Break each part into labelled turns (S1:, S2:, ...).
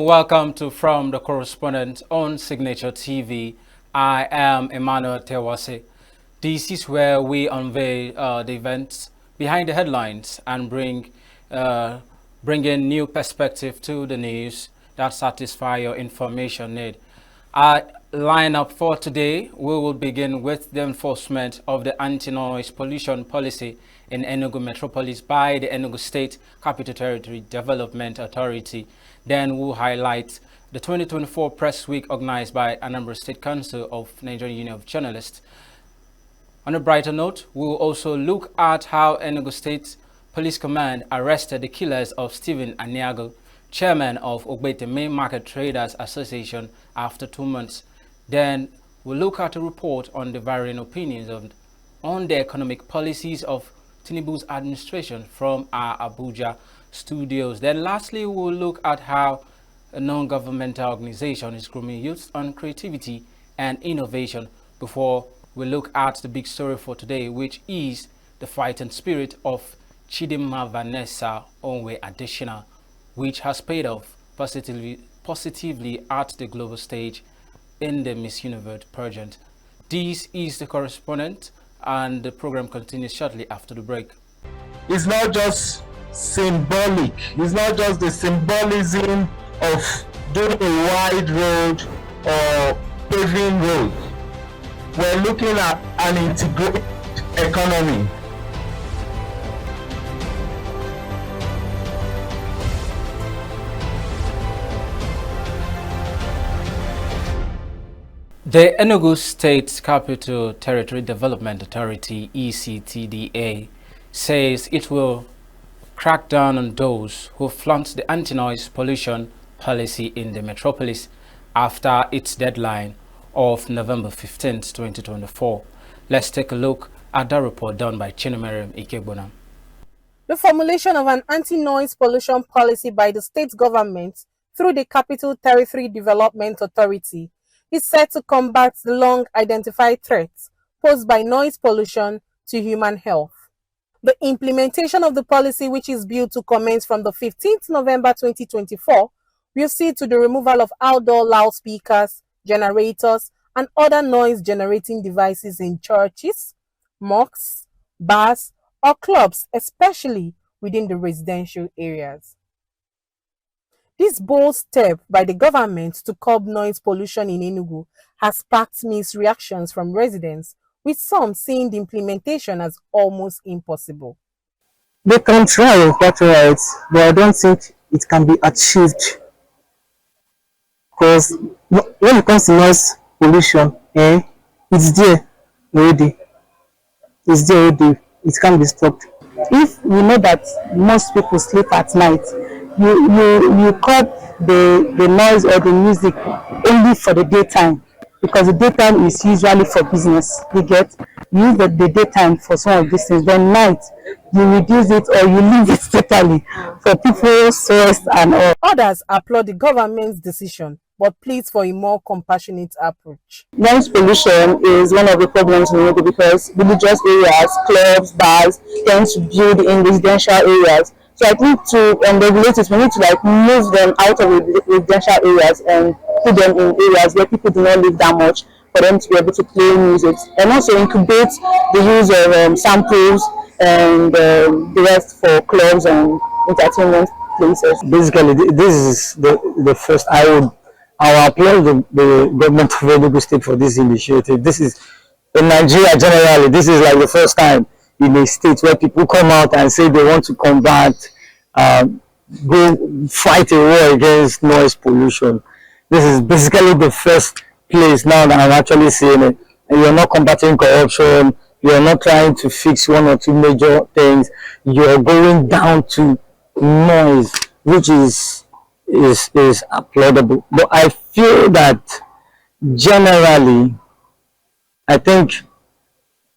S1: welcome to From the Correspondent on Signature TV. I am Emmanuel Tewase. This is where we unveil the events behind the headlines and bring in new perspective to the news that satisfy your information need. Our lineup for today, we will begin with the enforcement of the anti-noise pollution policy in Enugu Metropolis by the Enugu State Capital Territory Development Authority. Then we'll highlight the 2024 Press Week organized by Anambra State Council of Nigerian Union of Journalists. On a brighter note, we will also look at how Enugu State Police Command arrested the killers of Stephen Aniago, chairman of Ogbete Main Market Traders Association, after 2 months. Then we'll look at a report on the varying opinions on the economic policies of Tinubu's administration from our Abuja studios. Then lastly, we'll look at how a non-governmental organization is grooming youth on creativity and innovation before we look at the big story for today, which is the fighting spirit of Chidinma Vanessa Onwe Adetshina, which has paid off positively at the global stage in the Miss Universe pageant. This is the correspondent, and the program continues shortly after the break.
S2: It's not just symbolic. It's not just the symbolism of doing a wide road or paving road. We're looking at an integrated economy.
S1: The Enugu State Capital Territory Development Authority, ECTDA, says it will crack down on those who flaunt the anti-noise pollution policy in the metropolis after its deadline of November 15, 2024. Let's take a look at that report done by Chidinma Ikebona.
S3: The formulation of an anti-noise pollution policy by the state government through the Capital Territory Development Authority is set to combat the long-identified threats posed by noise pollution to human health. The implementation of the policy, which is due to commence from the 15th November 2024, will see to the removal of outdoor loudspeakers, generators, and other noise-generating devices in churches, mosques, bars, or clubs, especially within the residential areas. This bold step by the government to curb noise pollution in Enugu has sparked mixed reactions from residents, with some seeing the implementation as almost impossible.
S4: They can try what rights, but I don't think it can be achieved. Because when it comes to noise pollution, it's there already. It's there already. It can be stopped. If we know that most people sleep at night, you cut the noise or the music only for the daytime, because the daytime is usually for business. You use the daytime for some of these things. Then night you reduce it or you leave it totally for people's rest and all.
S3: Others applaud the government's decision, but plead for a more compassionate approach.
S4: Noise pollution is one of the problems in Enugu because religious areas, clubs, bars tend to build in residential areas. So I think to regulate it, we need to move them out of residential areas and put them in areas where people do not live that much for them to be able to play music, and also incubate the use of samples and the rest for clubs and entertainment places.
S5: Basically, this is the first. I will applaud the government of Enugu State for this initiative. This is in Nigeria generally. This is like the first time in a state where people come out and say they want to combat, go fight a war against noise pollution. This is basically the first place now that I'm actually seeing it. And you're not combating corruption, you're not trying to fix one or two major things, you're going down to noise, which is applaudable. But I feel that generally, I think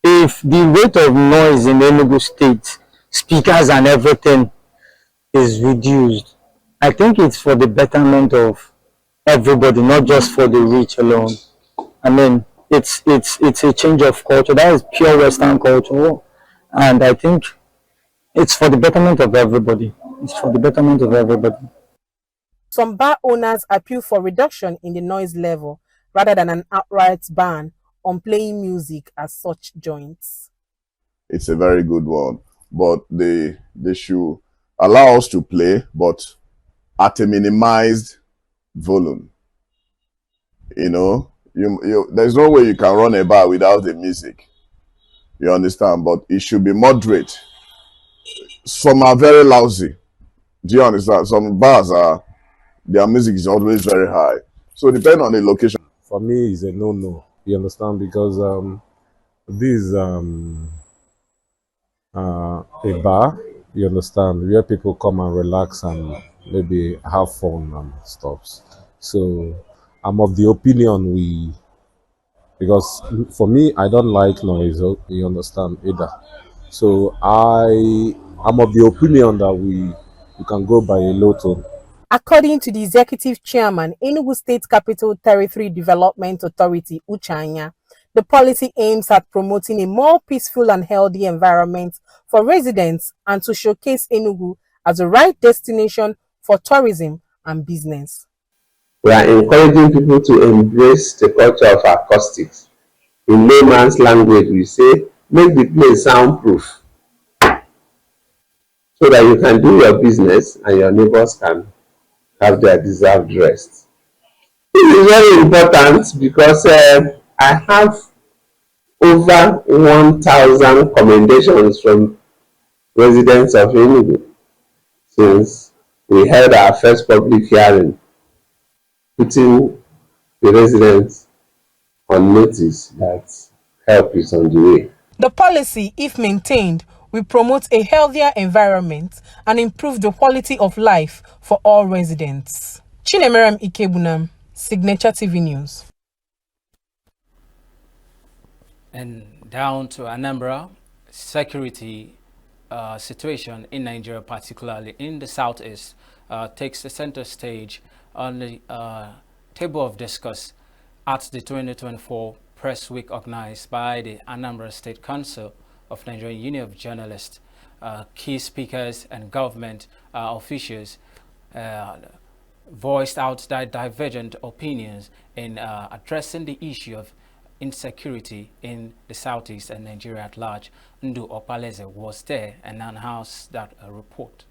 S5: if the rate of noise in Enugu State, speakers and everything, is reduced, I think it's for the betterment of everybody, not just for the rich alone. I mean, it's a change of culture. That is pure Western culture, and I think it's for the betterment of everybody. It's for the betterment of everybody.
S3: Some bar owners appeal for reduction in the noise level rather than an outright ban on playing music at such joints.
S6: It's a very good one, but they should allow us to play, but at a minimized volume. You know, there's no way you can run a bar without the music. You understand? But it should be moderate. Some are very lousy. Do you understand? Some bars their music is always very high. So depending on the location.
S7: For me, it's a no-no. You understand? Because this is a bar. You understand? Where people come and relax and maybe have fun and stuff. So I'm of the opinion because for me, I don't like noise. You understand either. So I'm of the opinion that we can go by a low tone.
S3: According to the executive chairman, Enugu State Capital Territory Development Authority, Uchanya, the policy aims at promoting a more peaceful and healthy environment for residents and to showcase Enugu as the right destination for tourism and business.
S8: We are encouraging people to embrace the culture of acoustics. In layman's language, we say, make the place soundproof so that you can do your business and your neighbors can have their deserved rest. This is very important because I have over 1,000 commendations from residents of Enugu since we held our first public hearing, putting the residents on notice that help is on the way.
S3: The policy, if maintained, will promote a healthier environment and improve the quality of life for all residents. Chinemerem Ikebunam, Signature TV News.
S1: And down to Anambra, security situation in Nigeria, particularly in the southeast, takes the center stage on the table of discuss at the 2024 Press Week organized by the Anambra State Council of Nigerian Union of Journalists. Key speakers and government officials voiced out their divergent opinions in addressing the issue of insecurity in the southeast and Nigeria at large. Ndu Opaleze was there and announced that report.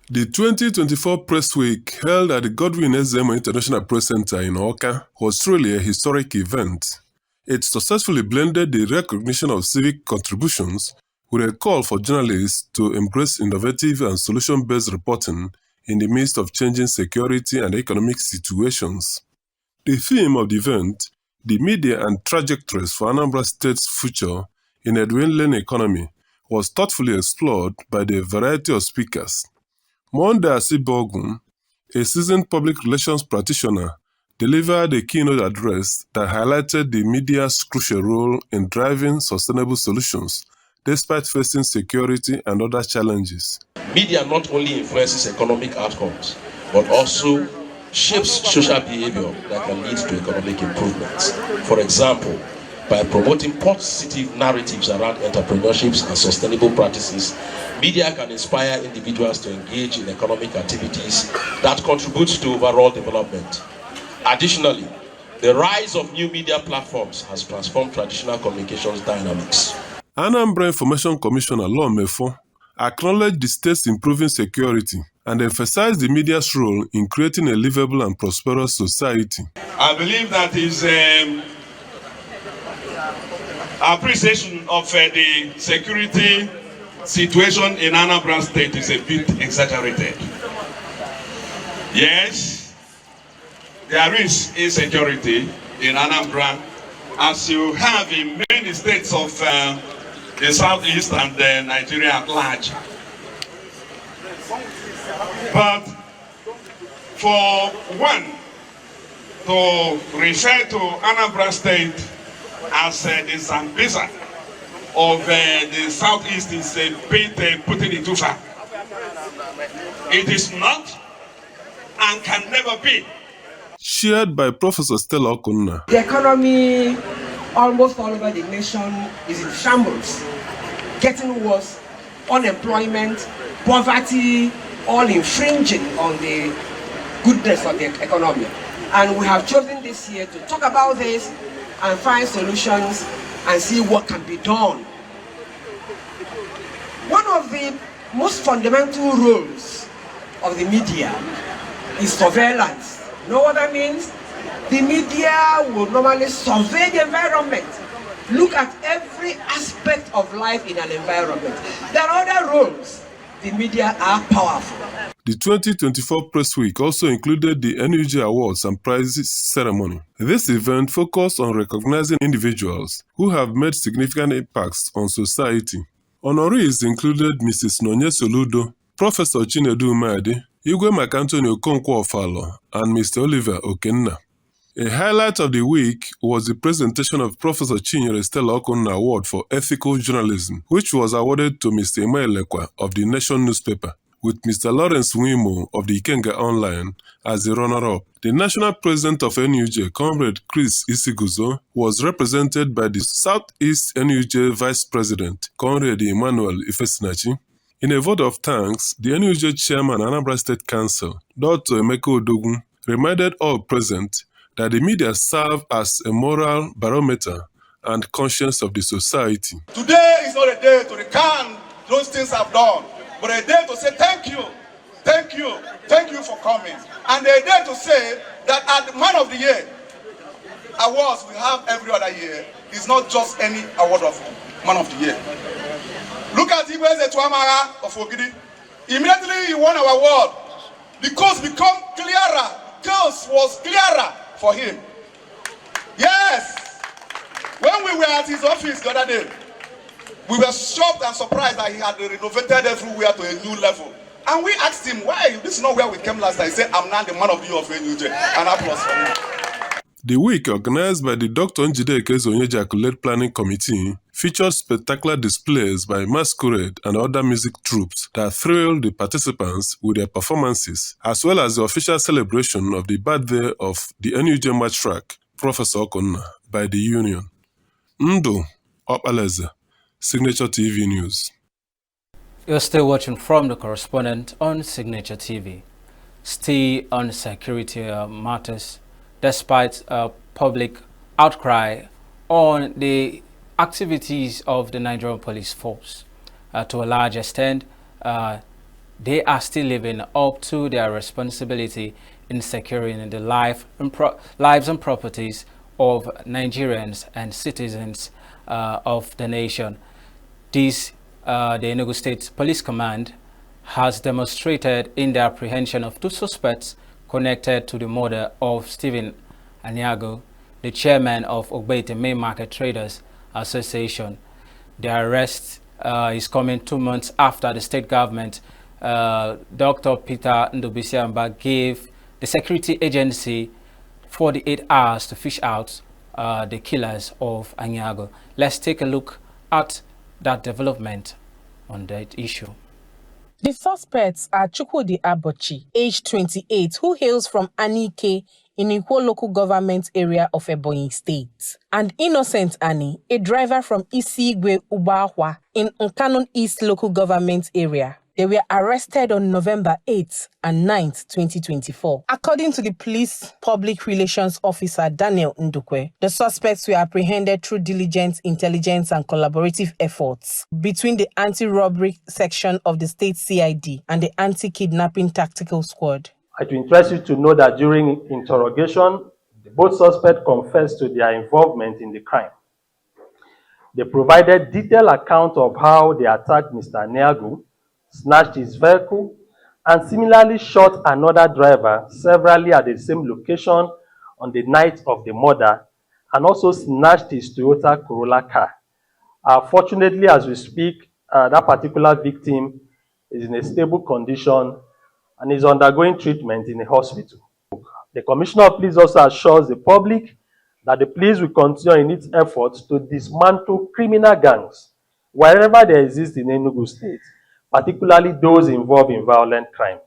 S9: The 2024 Press Week, held at the Godwin Ezemo International Press Center in Awka, was truly a historic event. It successfully blended the recognition of civic contributions with a call for journalists to embrace innovative and solution-based reporting in the midst of changing security and economic situations. The theme of the event, the media and trajectories for Anambra State's future in a dwindling economy, was thoughtfully explored by the variety of speakers. Monde Asibogun, a seasoned public relations practitioner, delivered a keynote address that highlighted the media's crucial role in driving sustainable solutions despite facing security and other challenges.
S10: Media not only influences economic outcomes, but also shapes social behavior that can lead to economic improvements. For example, by promoting positive narratives around entrepreneurships and sustainable practices, media can inspire individuals to engage in economic activities that contribute to overall development. Additionally, the rise of new media platforms has transformed traditional communications dynamics.
S9: Anambra Information Commissioner Law Mefo acknowledged the state's improving security and emphasized the media's role in creating a livable and prosperous society.
S11: I believe that is appreciation of the security situation in Anambra State is a bit exaggerated. Yes, there is insecurity in Anambra, as you have in many states of the southeast and Nigeria at large. But for one to refer to Anambra State as the Zambeza of the southeast is a bit putting it too far. It is not and can never be.
S9: Shared by Professor Stella Okunna.
S12: The economy almost all over the nation is in shambles, getting worse. Unemployment, poverty, all infringing on the goodness of the economy. And we have chosen this year to talk about this and find solutions and see what can be done. One of the most fundamental roles of the media is surveillance. You know what that means? The media will normally survey the environment, look at every aspect of life in an environment. There are other roles. The media are powerful.
S9: The 2024 Press Week also included the NUJ Awards and Prizes ceremony. This event focused on recognizing individuals who have made significant impacts on society. Honorees included Mrs. Nonye Soludo, Professor Chinedu Umadi, Igwe Makantoni Okonkwo Ofalo, and Mr. Oliver Okenna. A highlight of the week was the presentation of Professor Chinyere Stella Okonna Award for Ethical Journalism, which was awarded to Mr. Emelekwa of the Nation newspaper, with Mr. Lawrence Wimo of the Ikenga Online as the runner-up. The national president of NUJ, Comrade Chris Isiguzo, was represented by the Southeast NUJ Vice President, Comrade Emmanuel Ifesinachi. In a vote of thanks, the NUJ chairman Anambra State Council, Dr. Emeka Odogun, reminded all present that the media serve as a moral barometer and conscience of the society.
S11: Today is not a day to recount those things I've done, but a day to say thank you for coming. And a day to say that at the Man of the Year awards we have every other year is not just any award of Man of the Year. Look at Ibeze Tuamara of Ogidi. Immediately he won our award. The coast become clearer. Coast was clearer for him. Yes. When we were at his office the other day, we were shocked and surprised that he had renovated everywhere to a new level. And we asked him, why? This is not where we came last time. He said, I'm now the Man of the Year of NUJ. An applause for him.
S9: The week, organized by the Dr. Njideke Zonyeji Accolade Planning Committee, featured spectacular displays by masquerade and other music troupes that thrilled the participants with their performances, as well as the official celebration of the birthday of the NUJ matriarch, Professor Okonna, by the Union. Ndu Opaleze, Signature TV News.
S1: You're still watching from the correspondent on Signature TV. Still on security matters, despite public outcry on the activities of the Nigerian police force. To a large extent, they are still living up to their responsibility in securing the lives and properties of Nigerians and citizens of the nation. This, the Enugu State Police Command has demonstrated in the apprehension of two suspects connected to the murder of Stephen Anyago, the chairman of Ogbeite Main Market Traders Association. The arrest is coming 2 months after the state government, Dr. Peter Ndubisiamba, gave the security agency 48 hours to fish out the killers of Anyago. Let's take a look at that development on that issue.
S3: The suspects are Chukwudi Abochi, age 28, who hails from Anike in Ikwo local government area of Ebonyi State, and Innocent Ani, a driver from Isigwe Ubahwa in Nkanon East local government area. They were arrested on November 8th and 9th, 2024. According to the police public relations officer Daniel Ndukwe, the suspects were apprehended through diligent intelligence and collaborative efforts between the anti-robbery section of the state CID and the anti-kidnapping tactical squad.
S13: It will interest you to know that during interrogation, both suspects confessed to their involvement in the crime. They provided detailed account of how they attacked Mr. Niagu, snatched his vehicle, and similarly shot another driver severally at the same location on the night of the murder, and also snatched his Toyota Corolla car. Fortunately, as we speak, that particular victim is in a stable condition and is undergoing treatment in a hospital. The Commissioner of Police also assures the public that the police will continue in its efforts to dismantle criminal gangs wherever they exist in Enugu State, particularly those involved in violent crime.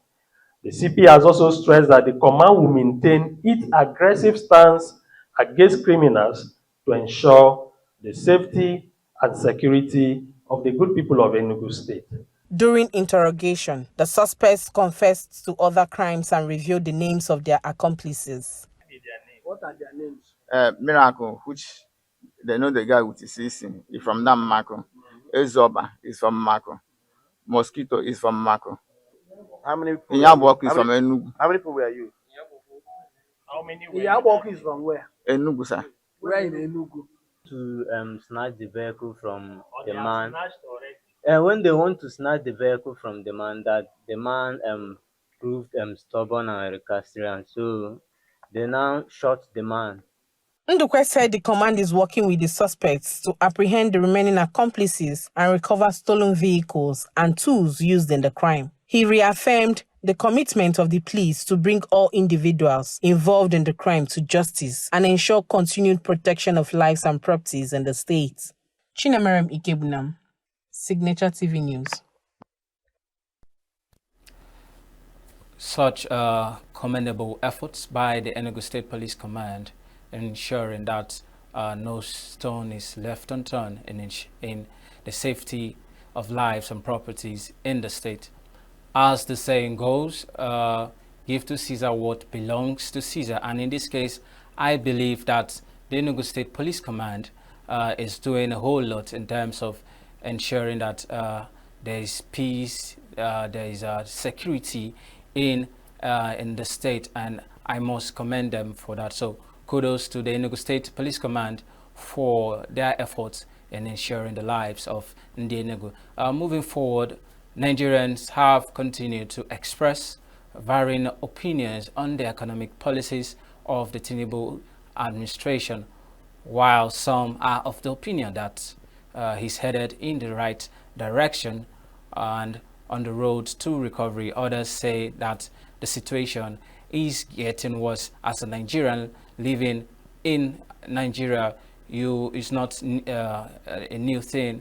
S13: The CP has also stressed that the command will maintain its aggressive stance against criminals to ensure the safety and security of the good people of Enugu State.
S3: During interrogation, the suspects confessed to other crimes and revealed the names of their accomplices.
S12: What are their names?
S14: Miracle, which they know the guy with the CC, is from that Mako. Ezoba is from Mako. Mosquito is from Mako.
S15: How many people?
S14: Inyabok is from Enugu.
S15: How many people were you?
S12: How many? Iyabok is from where?
S14: Enugu, sir.
S12: Where in Enugu?
S16: To snatch the vehicle from the man. And when they want to snatch the vehicle from the man, that the man proved stubborn and recalcitrant, so they now shot the man.
S3: Ndukwe said the command is working with the suspects to apprehend the remaining accomplices and recover stolen vehicles and tools used in the crime. He reaffirmed the commitment of the police to bring all individuals involved in the crime to justice and ensure continued protection of lives and properties in the state. Chinemerem Ikebunam, Signature TV News.
S1: Such commendable efforts by the Enugu State Police Command in ensuring that no stone is left unturned in the safety of lives and properties in the state. As the saying goes, give to Caesar what belongs to Caesar. And in this case, I believe that the Enugu State Police Command is doing a whole lot in terms of ensuring that there is peace, there is security in the state, and I must commend them for that. So kudos to the Enugu State Police Command for their efforts in ensuring the lives of Ndi Enugu. Moving forward, Nigerians have continued to express varying opinions on the economic policies of the Tinubu administration, while some are of the opinion that he's headed in the right direction and on the road to recovery. Others say that the situation is getting worse. As a Nigerian living in Nigeria, it's not a new thing,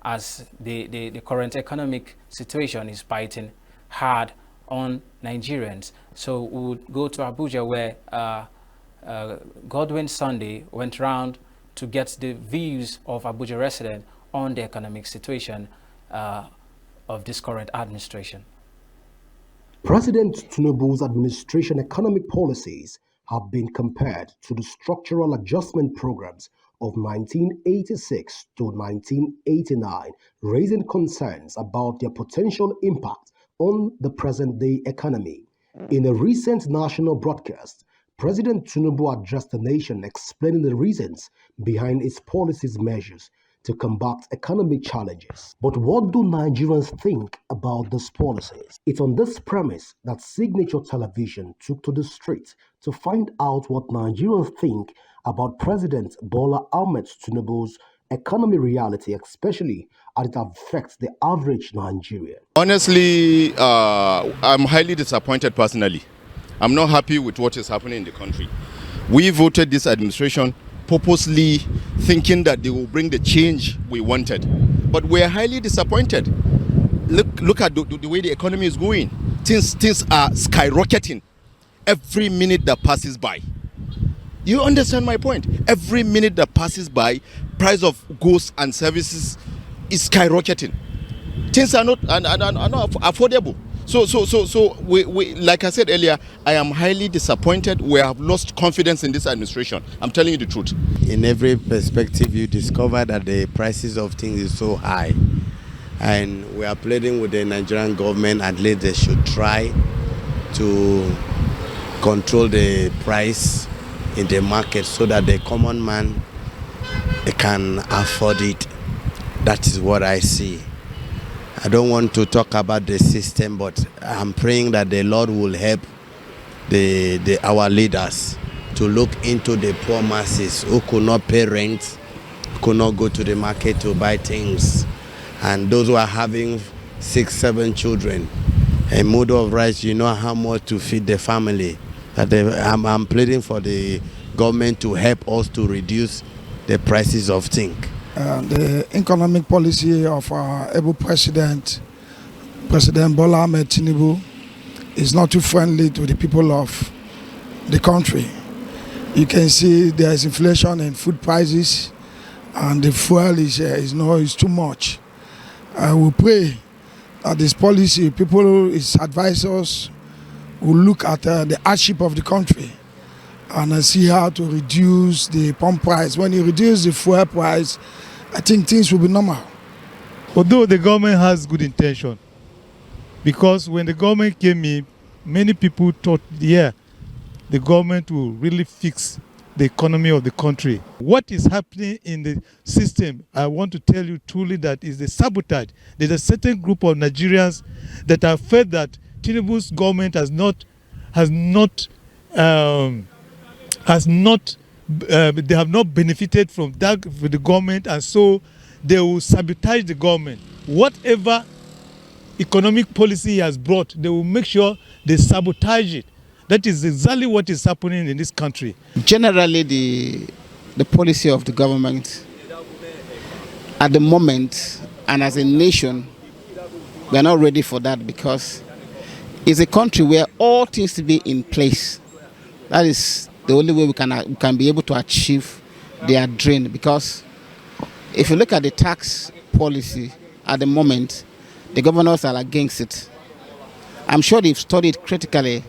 S1: as the current economic situation is biting hard on Nigerians. So we would go to Abuja, where Godwin Sunday went around to get the views of Abuja residents on the economic situation of this current administration.
S17: President Tinubu's administration economic policies have been compared to the structural adjustment programs of 1986 to 1989, raising concerns about their potential impact on the present-day economy. In a recent national broadcast, President Tinubu addressed the nation, explaining the reasons behind its policies measures to combat economic challenges. But what do Nigerians think about these policies? It's on this premise that Signature Television took to the streets to find out what Nigerians think about President Bola Ahmed Tinubu's economy reality, especially as it affects the average Nigerian.
S18: Honestly, I'm highly disappointed personally. I'm not happy with what is happening in the country. We voted this administration purposely thinking that they will bring the change we wanted. But we're highly disappointed. Look at the way the economy is going. Things are skyrocketing every minute that passes by. You understand my point? Every minute that passes by, price of goods and services is skyrocketing. Things are not affordable. So we like I said earlier, I am highly disappointed. We have lost confidence in this administration. I'm telling you the truth.
S19: In every perspective, you discover that the prices of things is so high, and we are pleading with the Nigerian government, at least they should try to control the price in the market so that the common man can afford it. That is what I see. I don't want to talk about the system, but I'm praying that the Lord will help our leaders to look into the poor masses who could not pay rent, could not go to the market to buy things, and those who are having 6, 7 children. A mood of rice, you know how much to feed the family. I'm pleading for the government to help us to reduce the prices of things.
S20: The economic policy of our able President Bola Ahmed Tinubu, is not too friendly to the people of the country. You can see there is inflation in food prices, and the fuel is too much. I will pray this policy, people, his advisors, will look at the hardship of the country and see how to reduce the pump price. When you reduce the fuel price, I think things will be normal.
S21: Although the government has good intention, because when the government came in, many people thought, yeah, the government will really fix the economy of the country. What is happening in the system, I want to tell you truly, that is the sabotage. There's a certain group of Nigerians that have felt that Tinubu's government they have not benefited from that with the government, and so they will sabotage the government. Whatever economic policy he has brought, they will make sure they sabotage it. That is exactly what is happening in this country.
S22: Generally, the policy of the government at the moment, and as a nation, we are not ready for that, because it's a country where all things to be in place. That is the only way we can be able to achieve their dream. Because if you look at the tax policy at the moment, the governors are against it. I'm sure they've studied critically,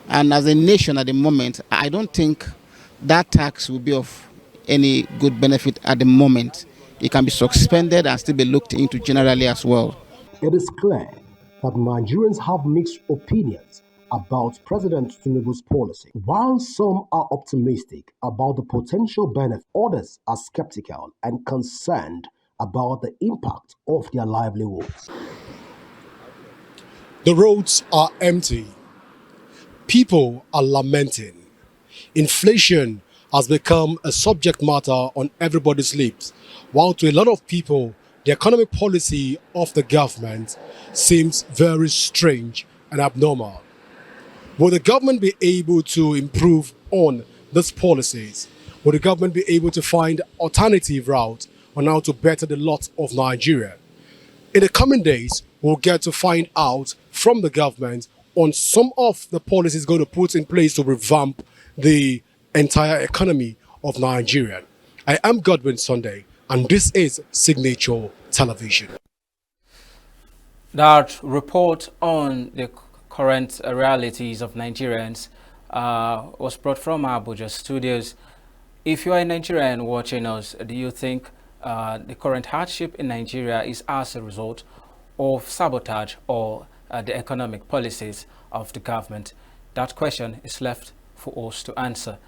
S22: and as a nation at the moment, I don't think that tax will be of any good benefit at the moment. It can be suspended and still be looked into generally as well.
S17: It is clear that Nigerians have mixed opinions about President Tinubu's policy. While some are optimistic about the potential benefit, others are skeptical and concerned about the impact of their livelihoods.
S23: The roads are empty. People are lamenting. Inflation has become a subject matter on everybody's lips, while to a lot of people, the economic policy of the government seems very strange and abnormal. Will the government be able to improve on these policies? Will the government be able to find alternative routes on how to better the lot of Nigeria? In the coming days, we'll get to find out from the government on some of the policies going to put in place to revamp the entire economy of Nigeria. I am Godwin Sunday, and this is Signature Television.
S1: That report on the current realities of Nigerians was brought from Abuja studios. If you are a Nigerian watching us, do you think the current hardship in Nigeria is as a result of sabotage or the economic policies of the government? That question is left for us to answer.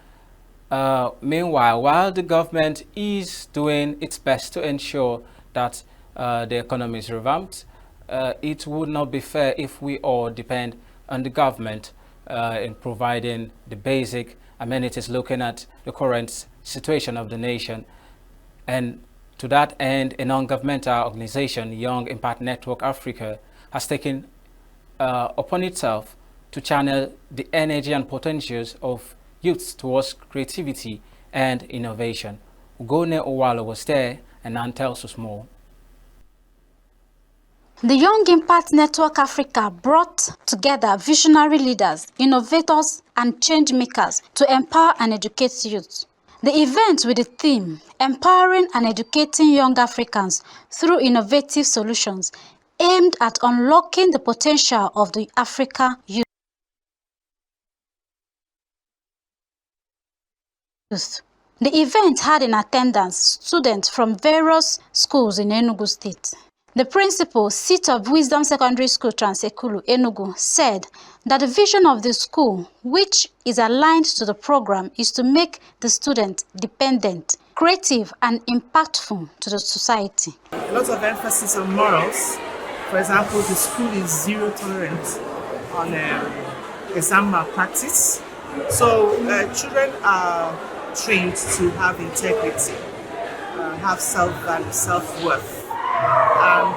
S1: Meanwhile, while the government is doing its best to ensure that the economy is revamped, it would not be fair if we all depend on the government in providing the basic amenities, looking at the current situation of the nation. And to that end, a non-governmental organization, Young Impact Network Africa, has taken upon itself to channel the energy and potentials of youths towards creativity and innovation. Ugone Owalo was there and now tells us more.
S24: The Young Impact Network Africa brought together visionary leaders, innovators, and change makers to empower and educate youth. The event with the theme, Empowering and Educating Young Africans Through Innovative Solutions, aimed at unlocking the potential of the Africa youth. The event had in attendance students from various schools in Enugu State. The principal, Seat of Wisdom Secondary School, Transekulu, Enugu, said that the vision of the school, which is aligned to the program, is to make the student dependent, creative, and impactful to the society.
S25: A lot of emphasis on morals. For example, the school is zero tolerance on exam malpractice. So children are trained to have integrity, have self-value, self-worth.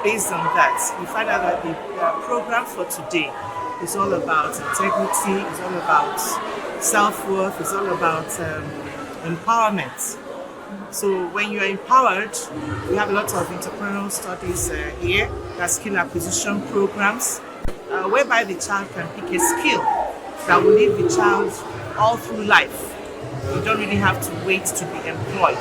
S25: Based on that, we find out that the program for today is all about integrity, it's all about self-worth, it's all about empowerment. So when you're empowered, we have a lot of entrepreneurial studies here, that's skill acquisition programs, whereby the child can pick a skill that will lead the child all through life. You don't really have to wait to be employed.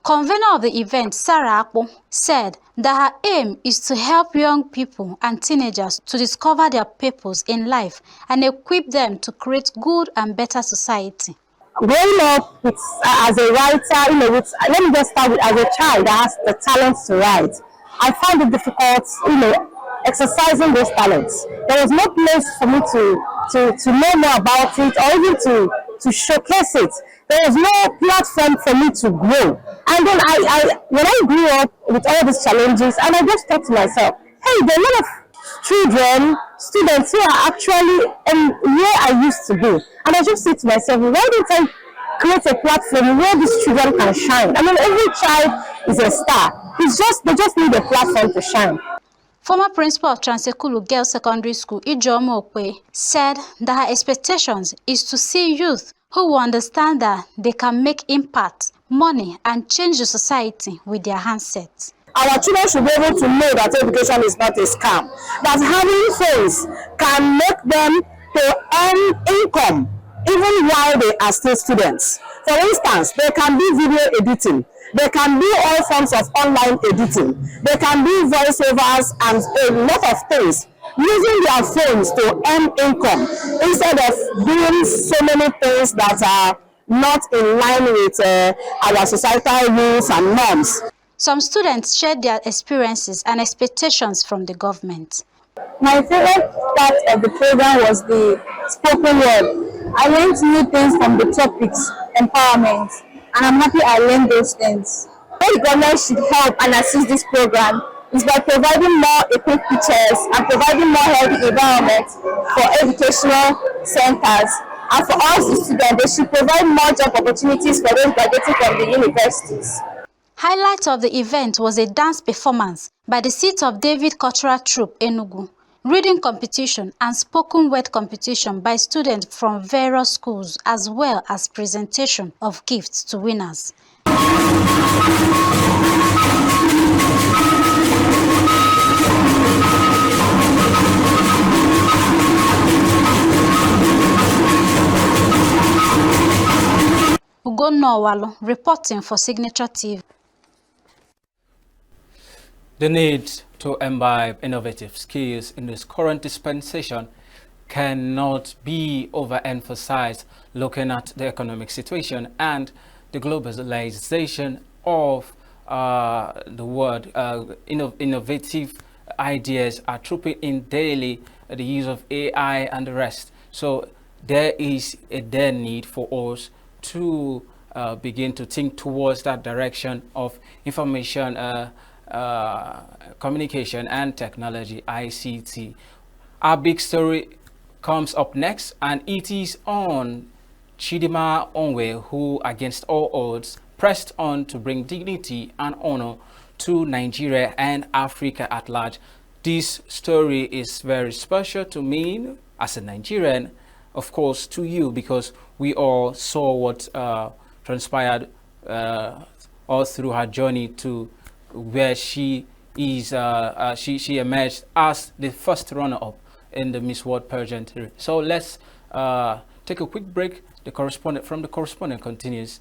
S24: Convener of the event, Sarah Akpo, said that her aim is to help young people and teenagers to discover their purpose in life and equip them to create good and better society.
S2: Growing up as a writer, let me just start with as a child that has the talent to write. I found it difficult, exercising those talents. There was no place for me to know more about it or even to showcase it. There was no platform for me to grow. And then when I grew up with all these challenges, and I just thought to myself, hey, there are a lot of students who are actually where I used to be. And I just said to myself, why don't I create a platform where these children can shine? I mean, every child is a star. They just need a platform to shine.
S24: Former principal of Transekulu Girls Secondary School, Ijeoma Okwe, said that her expectations is to see youth who will understand that they can make impact, money, and change the society with their handsets.
S2: Our children should be able to know that education is not a scam, that having phones can make them to earn income even while they are still students. For instance, they can do video editing, they can do all forms of online editing, they can do voiceovers and a lot of things using their phones to earn income instead of doing so many things that are not in line with our societal rules and norms.
S24: Some students shared their experiences and expectations from the government.
S2: My favorite part of the program was the spoken word. I learned new things from the topics, empowerment, and I'm happy I learned those things. Where the government should help and assist this program is by providing more equipped teachers and providing more healthy environment for educational centers. And for us, the students, they should provide more job opportunities for those graduating from the universities.
S24: Highlight of the event was a dance performance by the Seat of David Cultural Troupe, Enugu, reading competition and spoken word competition by students from various schools, as well as presentation of gifts to winners. Ugonno Owalo, reporting for Signature TV.
S1: The need to imbibe innovative skills in this current dispensation cannot be overemphasized, looking at the economic situation and the globalization of the world. Innovative ideas are trooping in daily, the use of AI and the rest. So there is a need for us to begin to think towards that direction of information communication and technology, ICT. Our big story comes up next, and it is on Chidinma Onwe, who against all odds pressed on to bring dignity and honor to Nigeria and Africa at large. This story is very special to me as a Nigerian, of course to you, because we all saw what transpired all through her journey to where she is. She emerged as the first runner-up in the Miss World pageant. So let's take a quick break. The correspondent continues.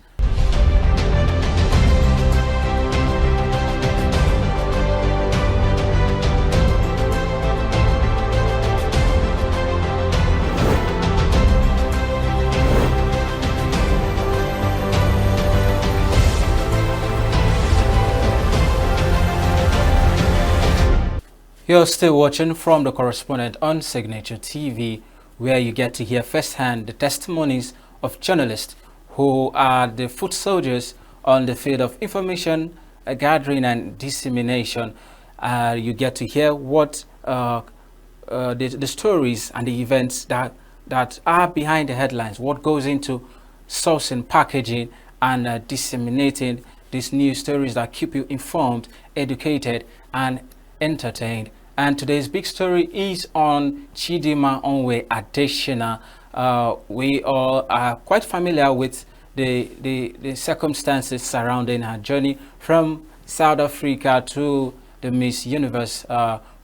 S1: You're still watching From the Correspondent on Signature TV, where you get to hear firsthand the testimonies of journalists who are the foot soldiers on the field of information gathering and dissemination. You get to hear what the stories and the events that are behind the headlines, what goes into sourcing, packaging, and disseminating these news stories that keep you informed, educated, and entertained. And today's big story is on Chidinma Onwe Adetshina. We all are quite familiar with the circumstances surrounding her journey from South Africa to the Miss Universe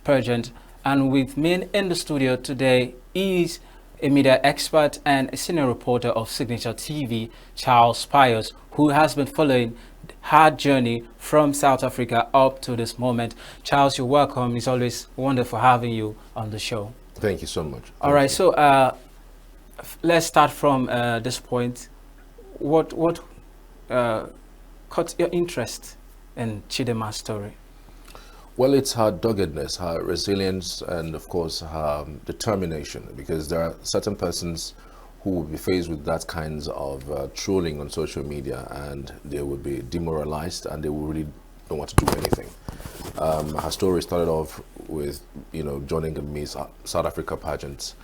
S1: pageant. And with me in the studio today is a media expert and a senior reporter of Signature TV, Charles Pius, who has been following hard journey from South Africa up to this moment. Charles, you're welcome. It's always wonderful having you on the show.
S4: Thank you so much.
S1: All right, so let's start from this point. What caught your interest in Chidinma's story?
S4: Well, it's her doggedness, her resilience, and of course her determination, because there are certain persons who will be faced with that kinds of trolling on social media, and they will be demoralized and they will really don't want to do anything. Her story started off with, joining the Miss South Africa pageant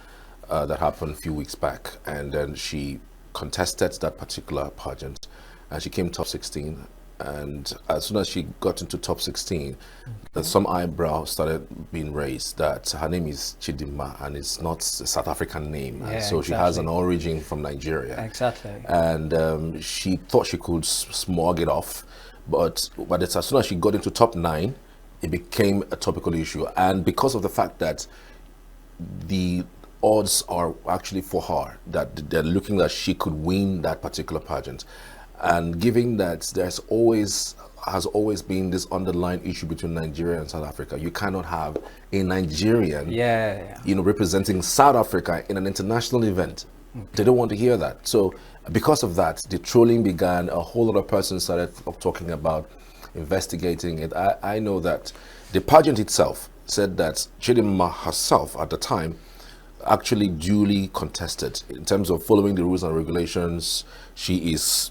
S4: that happened a few weeks back, and then she contested that particular pageant and she came top 16. And as soon as she got into top 16, some eyebrow started being raised that her name is Chidinma and it's not a South African name.
S1: Yeah,
S4: and so she has an origin from Nigeria.
S1: Exactly.
S4: And she thought she could smog it off, but as soon as she got into top 9, it became a topical issue. And because of the fact that the odds are actually for her, that they're looking that she could win that particular pageant, and given that has always been this underlying issue between Nigeria and South Africa, you cannot have a Nigerian, representing South Africa in an international event. Okay. They don't want to hear that. So because of that, the trolling began. A whole lot of persons started talking about investigating it. I know that the pageant itself said that Chidinma herself at the time actually duly contested in terms of following the rules and regulations. She is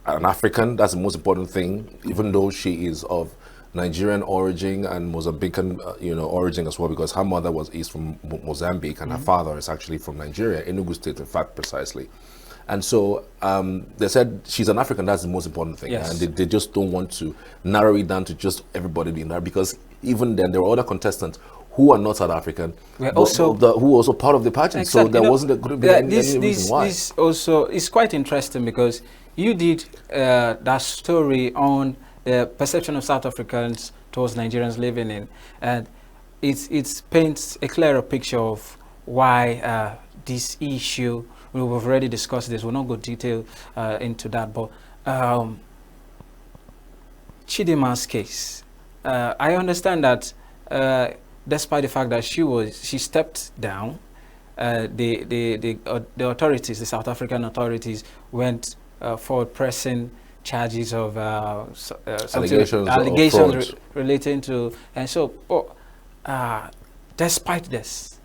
S4: an African, that's the most important thing, even though she is of Nigerian origin and Mozambican origin as well, because her mother is from Mozambique and her father is actually from Nigeria, Enugu State, in fact, precisely. And so they said she's an African, that's the most important thing.
S1: Yes.
S4: And they just don't want to narrow it down to just everybody being there, because even then there were other contestants who are not South African, who were also part of the pageant.
S1: Exactly.
S4: So there wasn't any reason why.
S1: This also is quite interesting, because you did that story on the perception of South Africans towards Nigerians living in, and it paints a clearer picture of why this issue. We've already discussed this. We'll not go detail into that, but Chidinma's case, I understand that despite the fact that she stepped down, the authorities, the South African authorities, went for pressing charges of allegations relating to, and so despite this,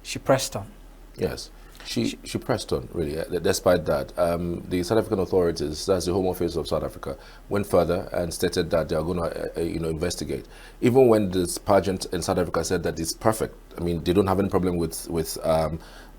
S1: she pressed on.
S4: Yes, she pressed on, really. Despite that, the South African authorities, that's the Home Office of South Africa, went further and stated that they are going to investigate. Even when this pageant in South Africa said that it's perfect, I mean, they don't have any problem with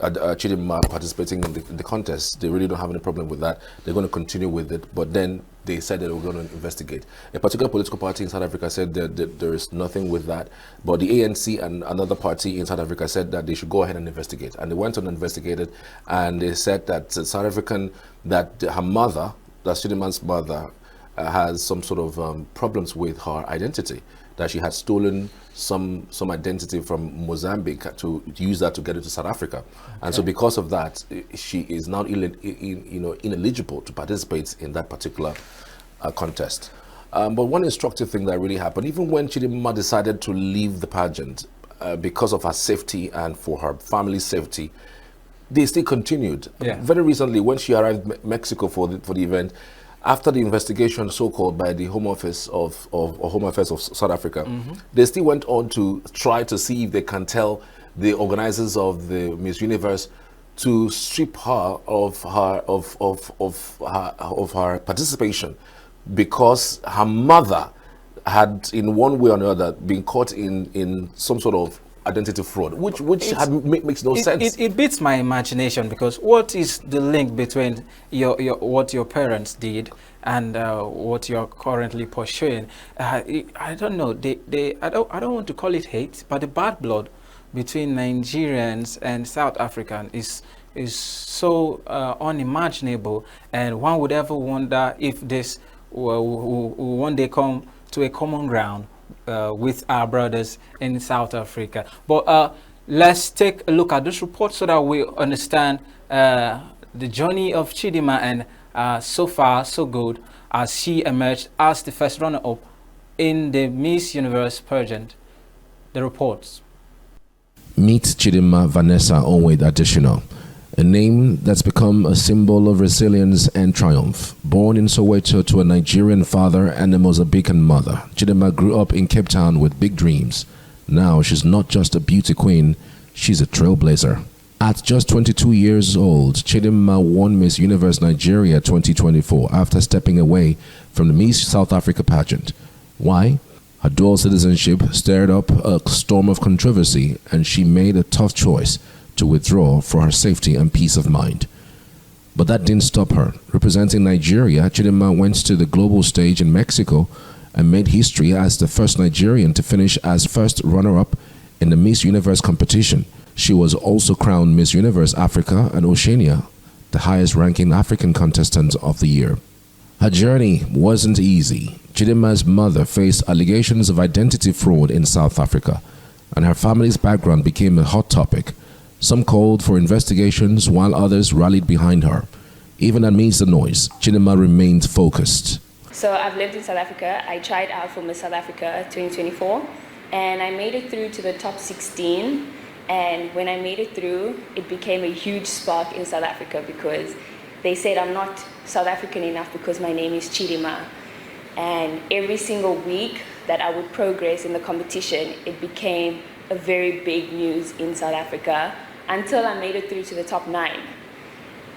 S4: Chidinma participating in the contest. They really don't have any problem with that. They're going to continue with it, but then they said that they were going to investigate. A particular political party in South Africa said that there is nothing with that, but the ANC and another party in South Africa said that they should go ahead and investigate. And they went on and investigated, and they said that South African, that her mother, that Chidinma's mother, has some sort of problems with her identity, that she had stolen some identity from Mozambique to use that to get into South Africa. Okay. And so because of that, she is now ineligible to participate in that particular contest. But one instructive thing that really happened, even when Chidinma decided to leave the pageant because of her safety and for her family's safety, they still continued. Yeah. Very recently, when she arrived in Mexico for the event, after the investigation, so-called, by the Home Office of South Africa, they still went on to try to see if they can tell the organizers of the Miss Universe to strip her of her participation, because her mother had, in one way or another, been caught in some sort of identity fraud, which makes no sense.
S1: It beats my imagination, because what is the link between what your parents did and what you're currently pursuing? I don't know. I don't want to call it hate, but the bad blood between Nigerians and South Africans is so unimaginable, and one would ever wonder if this will one day come to a common ground with our brothers in South Africa. But let's take a look at this report so that we understand the journey of Chidinma and So far, so good, as she emerged as the first runner-up in the Miss Universe pageant. The reports.
S4: Meet Chidinma Vanessa Onwe Adetshina, a name that's become a symbol of resilience and triumph. Born in Soweto to a Nigerian father and a Mozambican mother, Chidinma grew up in Cape Town with big dreams. Now she's not just a beauty queen, she's a trailblazer. At just 22 years old, Chidinma won Miss Universe Nigeria 2024 after stepping away from the Miss South Africa pageant. Why? Her dual citizenship stirred up a storm of controversy, and she made a tough choice to withdraw for her safety and peace of mind. But that didn't stop her. Representing Nigeria, Chidinma went to the global stage in Mexico and made history as the first Nigerian to finish as first runner-up in the Miss Universe competition. She was also crowned Miss Universe Africa and Oceania, the highest-ranking African contestant of the year. Her journey wasn't easy. Chidinma's mother faced allegations of identity fraud in South Africa, and her family's background became a hot topic. Some called for investigations, while others rallied behind her. Even amidst the noise, Chidinma remained focused.
S5: So I've lived in South Africa. I tried out for Miss South Africa 2024, and I made it through to the top 16. And when I made it through, it became a huge spark in South Africa because they said I'm not South African enough because my name is Chidinma. And every single week that I would progress in the competition, it became a very big news in South Africa until I made it through to the top 9.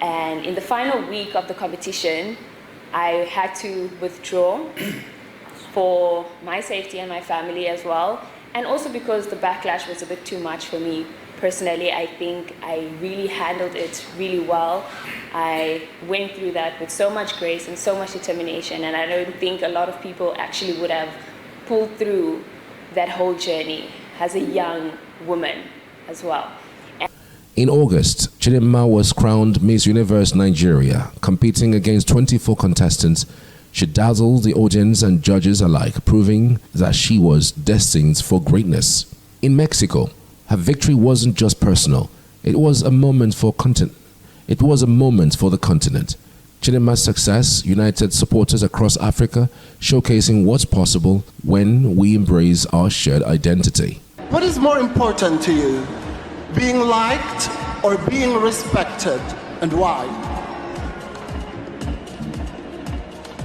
S5: And in the final week of the competition, I had to withdraw for my safety and my family as well. And also because the backlash was a bit too much for me personally. I think I really handled it really well. I went through that with so much grace and so much determination, and I don't think a lot of people actually would have pulled through that whole journey as a young woman as well.
S4: In August, Chidinma was crowned Miss Universe Nigeria, competing against 24 contestants. She dazzled the audience and judges alike, proving that she was destined for greatness. In Mexico, her victory wasn't just personal. It was a moment for the continent. Chidinma's success united supporters across Africa, showcasing what's possible when we embrace our shared identity.
S6: What is more important to you, being liked or being respected, and why?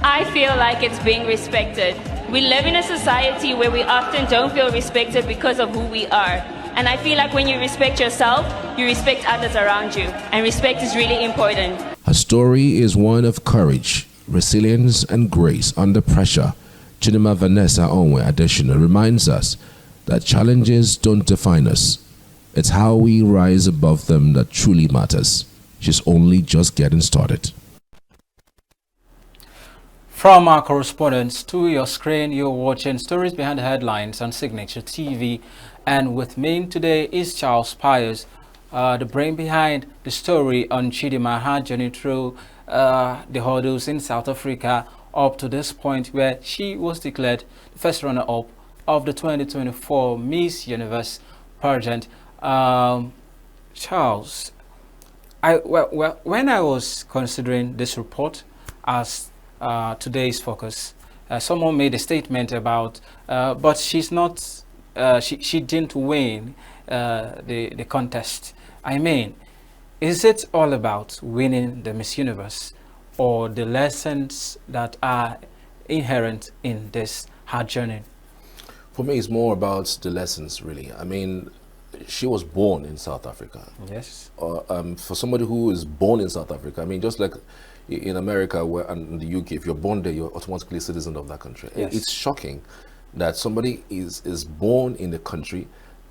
S5: I feel like it's being respected. We live in a society where we often don't feel respected because of who we are. And I feel like when you respect yourself, you respect others around you. And respect is really important.
S4: Her story is one of courage, resilience, and grace under pressure. Chidinma Vanessa Onwe Adetshina reminds us that challenges don't define us. It's how we rise above them that truly matters. She's only just getting started.
S1: From our correspondents to your screen, you're watching Stories Behind the Headlines on Signature TV. And with me today is Charles Pius, the brain behind the story on Chidinma, her journey through the hurdles in South Africa up to this point where she was declared the first runner-up of the 2024 Miss Universe pageant. Charles, when I was considering this report as today's focus, someone made a statement about, but she's not, she didn't win the contest. I mean, is it all about winning the Miss Universe, or the lessons that are inherent in this hard journey?
S4: For me, it's more about the lessons, really. I mean, she was born in South Africa.
S1: Yes.
S4: For somebody who is born in South Africa, I mean, just like in America and in the UK, if you're born there, you're automatically a citizen of that country.
S1: Yes.
S4: It's shocking that somebody is born in the country,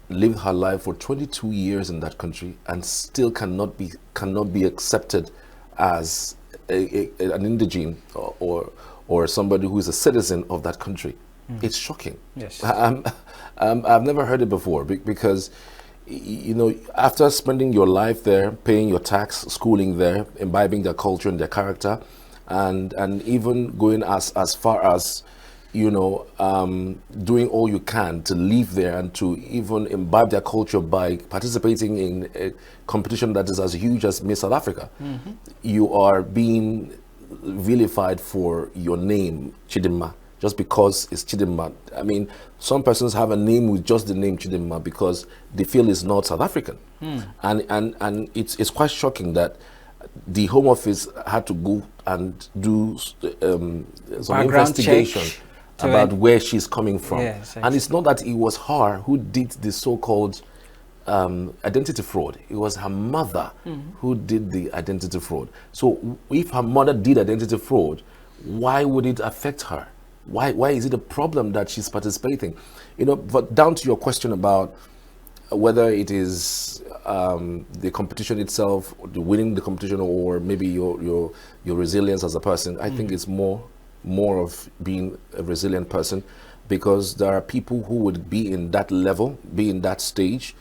S4: lived her life for 22 years in that country, and still cannot be accepted as an indigene or somebody who is a citizen of that country. It's shocking.
S1: Yes.
S4: I've never heard it before because, you know, after spending your life there, paying your tax, schooling there, imbibing their culture and their character, and even going as far as, you know, doing all you can to live there and to even imbibe their culture by participating in a competition that is as huge as Miss South Africa. You are being vilified for your name, Chidinma, just because it's Chidinma. I mean, some persons have a name with just the name Chidinma because they feel it's not South African. And it's quite shocking that the Home Office had to go and do some
S1: Background
S4: investigation
S1: check
S4: about where she's coming from.
S1: Yes,
S4: and it's not that it was her who did the so-called identity fraud. It was her mother who did the identity fraud. So if her mother did identity fraud, why would it affect her? Why is it a problem that she's participating? You know, but down to your question about whether it is the competition itself, the winning the competition, or maybe your resilience as a person, I think it's more of being a resilient person, because there are people who would be in that level, be in that stage,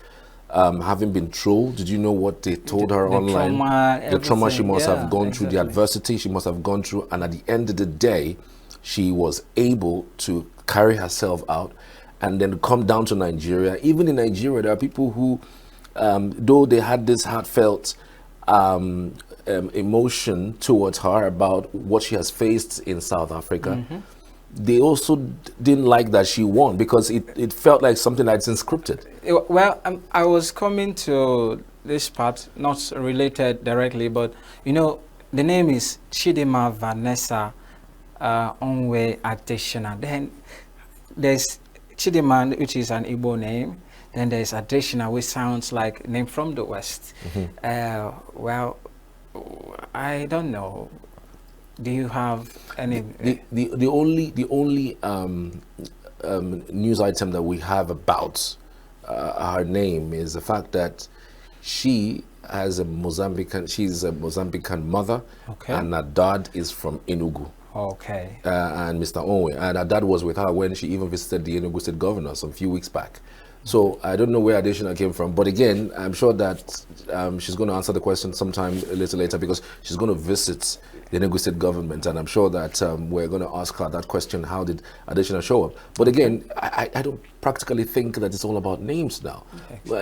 S4: having been trolled. Did you know what they told her online? The trauma she must have gone through, the adversity she must have gone through, and at the end of the day, she was able to carry herself out and then come down to Nigeria. Even in Nigeria, there are people who, though they had this heartfelt emotion towards her about what she has faced in South Africa, they also didn't like that she won, because it felt like something that's scripted.
S1: Well, I was coming to this part, not related directly, but you know, the name is Chidinma Vanessa Onwe Adetshina. Then there's Chidinma, which is an Igbo name. Then there's Adetshina, which sounds like a name from the West. Well, I don't know. Do you have any?
S4: The only news item that we have about her name is the fact that she has she's a Mozambican mother, and her dad is from Enugu.
S1: Okay.
S4: And Mr. Onwe, and her dad was with her when she even visited the Enugu State Governor some few weeks back. So I don't know where Adetshina came from, but again, I'm sure that she's going to answer the question sometime a little later, because she's going to visit the Enugu State government, and I'm sure that we're going to ask her that question: how did Adetshina show up? But again, I don't practically think that it's all about names now.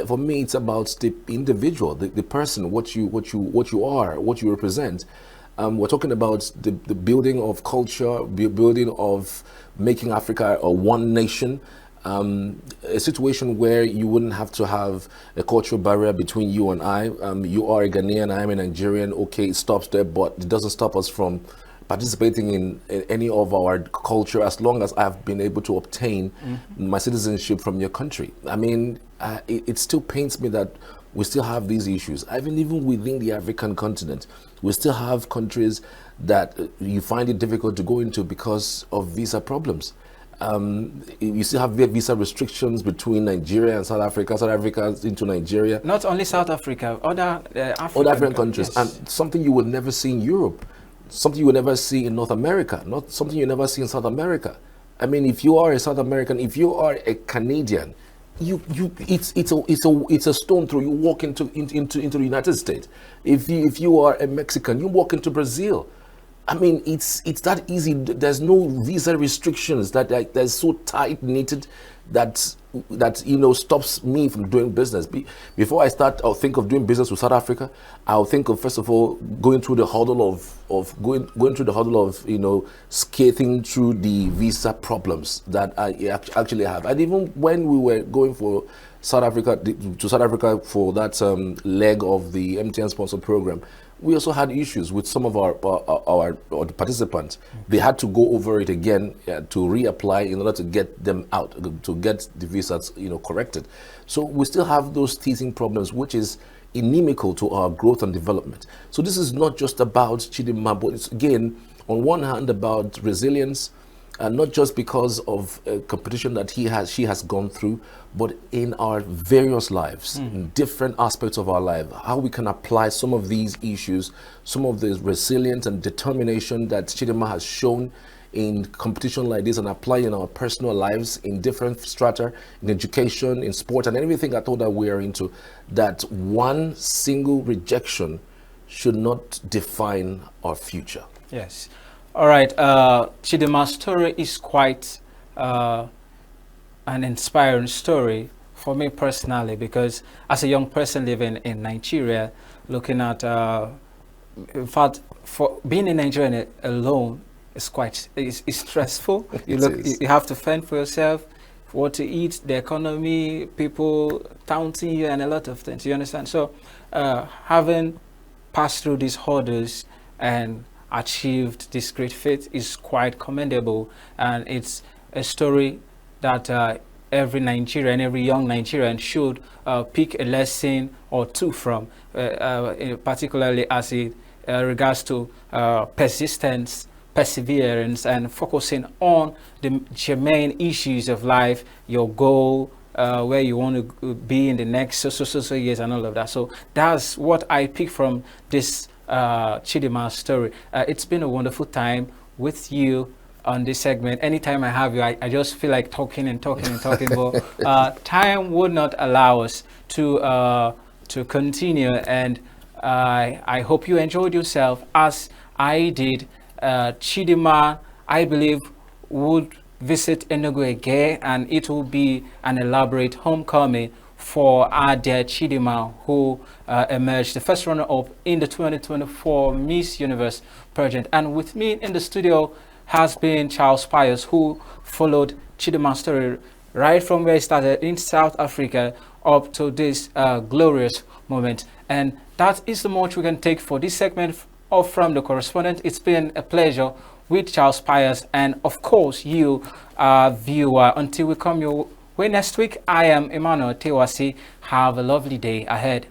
S4: For me, it's about the individual, the person, what you are, what you represent. We're talking about the building of culture, building of making Africa a one nation. A situation where you wouldn't have to have a cultural barrier between you and I. You are a Ghanaian, I am a Nigerian. Okay, it stops there, but it doesn't stop us from participating in any of our culture, as long as I've been able to obtain my citizenship from your country. I mean, it still pains me that we still have these issues. Even within the African continent, we still have countries that you find it difficult to go into because of visa problems. You still have visa restrictions between Nigeria and South Africa, South Africa into Nigeria.
S1: Not only South Africa, other
S4: African countries. Yes. And something you would never see in Europe, something you would never see in North America, not something you never see in South America. I mean, if you are a South American, if you are a Canadian, it's a stone throw. You walk into the United States. If you are a Mexican, you walk into Brazil. I mean, it's that easy. There's no visa restrictions that's so tight knitted that stops me from doing business. Before I start, I'll think of doing business with South Africa. I'll think of, first of all, going through the hurdle of going through the hurdle of skating through the visa problems that I actually have. And even when we were going for South Africa for that leg of the MTN sponsor program, we also had issues with some of our participants. They had to go over it again to reapply in order to get them out, to get the visas corrected. So we still have those teething problems, which is inimical to our growth and development. So this is not just about Chidinma, but it's again, on one hand, about resilience, and not just because of a competition that she has gone through, but in our various lives, in different aspects of our life, how we can apply some of these issues, some of the resilience and determination that Chidinma has shown in competition like this, and apply in our personal lives, in different strata, in education, in sport, and everything I thought that we are into, that one single rejection should not define our future.
S1: Yes. All right, Chidinma's story is quite an inspiring story for me personally, because as a young person living in Nigeria, looking at, in fact, for being in Nigeria alone is quite is stressful. You have to fend for yourself, what to eat, the economy, people taunting you, and a lot of things. You understand? So, having passed through these hurdles and achieved this great feat is quite commendable, and it's a story that every Nigerian, every young Nigerian should pick a lesson or two from, particularly as it regards to persistence, perseverance, and focusing on the germane issues of life, your goal, where you want to be in the next so years, and all of that. So that's what I pick from this Chidinma story. It's been a wonderful time with you on this segment. Anytime I have you, I just feel like talking and talking and talking, but time would not allow us to continue. And I hope you enjoyed yourself as I did. Chidinma, I believe, would visit Enugu again, and it will be an elaborate homecoming for our dear Chidinma, who emerged the first runner-up in the 2024 Miss Universe pageant. And with me in the studio has been Charles Pius, who followed Chidinma's story right from where it started in South Africa up to this glorious moment. And that is the much we can take for this segment of From the Correspondent. It's been a pleasure with Charles Pius and, of course, you, viewer. Until we come your way next week, I am Emmanuel Tewasi. Have a lovely day ahead.